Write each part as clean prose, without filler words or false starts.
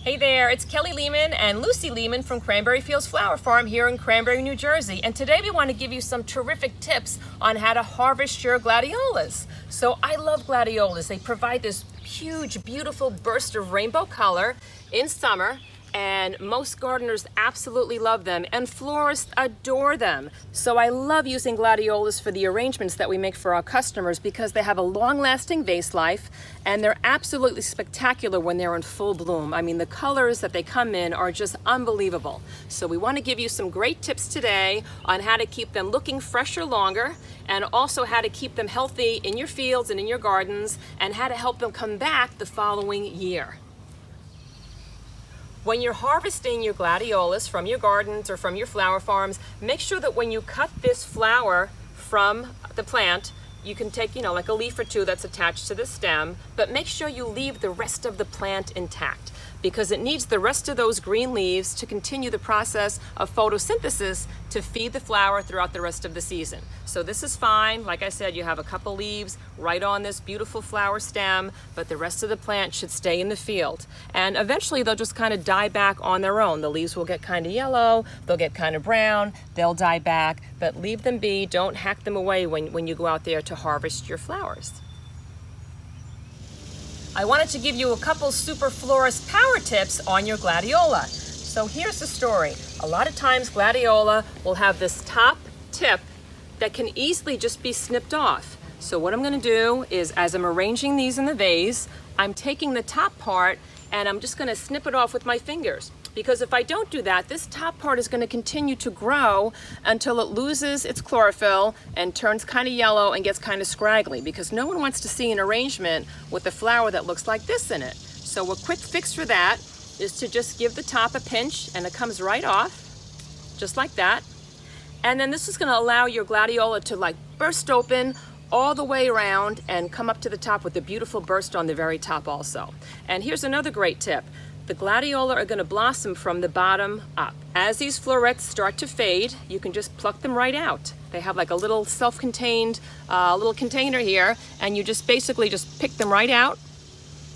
Hey there, it's Kelly Lehman and Lucy Lehman from Cranberry Fields Flower Farm here in Cranberry, New Jersey. And today we want to give you some terrific tips on how to harvest your gladiolus. So I love gladiolus. They provide this huge, beautiful burst of rainbow color in summer. And most gardeners absolutely love them, and florists adore them. So I love using gladiolus for the arrangements that we make for our customers because they have a long-lasting vase life, and they're absolutely spectacular when they're in full bloom. I mean, the colors that they come in are just unbelievable. So we want to give you some great tips today on how to keep them looking fresher longer, and also how to keep them healthy in your fields and in your gardens, and how to help them come back the following year. When you're harvesting your gladiolus from your gardens or from your flower farms, make sure that when you cut this flower from the plant, you can take, like a leaf or two that's attached to the stem, but make sure you leave the rest of the plant intact because it needs the rest of those green leaves to continue the process of photosynthesis to feed the flower throughout the rest of the season. So this is fine. Like I said, you have a couple leaves right on this beautiful flower stem, but the rest of the plant should stay in the field. And eventually they'll just kind of die back on their own. The leaves will get kind of yellow, they'll get kind of brown, they'll die back, but leave them be. Don't hack them away when you go out there to harvest your flowers. I wanted to give you a couple super florist power tips on your gladiola. So here's the story. A lot of times gladiola will have this top tip that can easily just be snipped off. So what I'm going to do is, as I'm arranging these in the vase, I'm taking the top part and I'm just going to snip it off with my fingers. Because if I don't do that, this top part is going to continue to grow until it loses its chlorophyll and turns kind of yellow and gets kind of scraggly, because no one wants to see an arrangement with a flower that looks like this in it. So a quick fix for that is to just give the top a pinch and it comes right off, just like that. And then this is going to allow your gladiola to burst open all the way around and come up to the top with a beautiful burst on the very top also. And here's another great tip. The gladiola are going to blossom from the bottom up. As these florets start to fade, you can just pluck them right out. They have like a little self-contained little container here, and you just basically just pick them right out,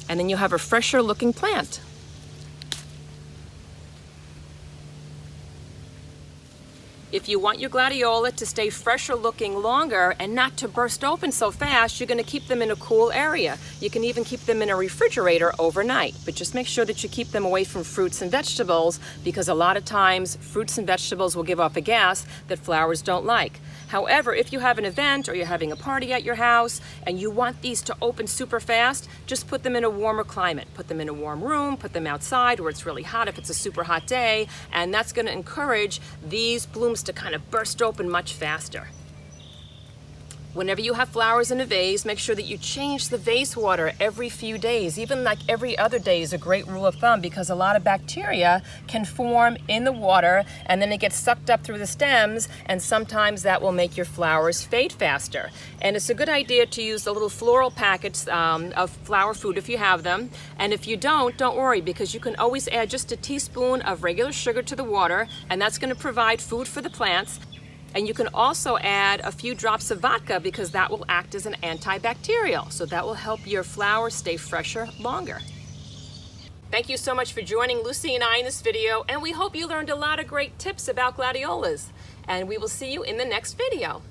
and then you have a fresher looking plant. If you want your gladiola to stay fresher looking longer and not to burst open so fast, you're going to keep them in a cool area. You can even keep them in a refrigerator overnight, but just make sure that you keep them away from fruits and vegetables, because a lot of times fruits and vegetables will give off a gas that flowers don't like. However, if you have an event or you're having a party at your house and you want these to open super fast, just put them in a warmer climate. Put them in a warm room, put them outside where it's really hot if it's a super hot day, and that's going to encourage these blooms to kind of burst open much faster. Whenever you have flowers in a vase, make sure that you change the vase water every few days. Even like every other day is a great rule of thumb, because a lot of bacteria can form in the water and then it gets sucked up through the stems, and sometimes that will make your flowers fade faster. And it's a good idea to use the little floral packets of flower food if you have them. And if you don't worry, because you can always add just a teaspoon of regular sugar to the water, and that's going to provide food for the plants. And you can also add a few drops of vodka, because that will act as an antibacterial. So that will help your flowers stay fresher longer. Thank you so much for joining Lucy and I in this video, and we hope you learned a lot of great tips about gladiolas. And we will see you in the next video.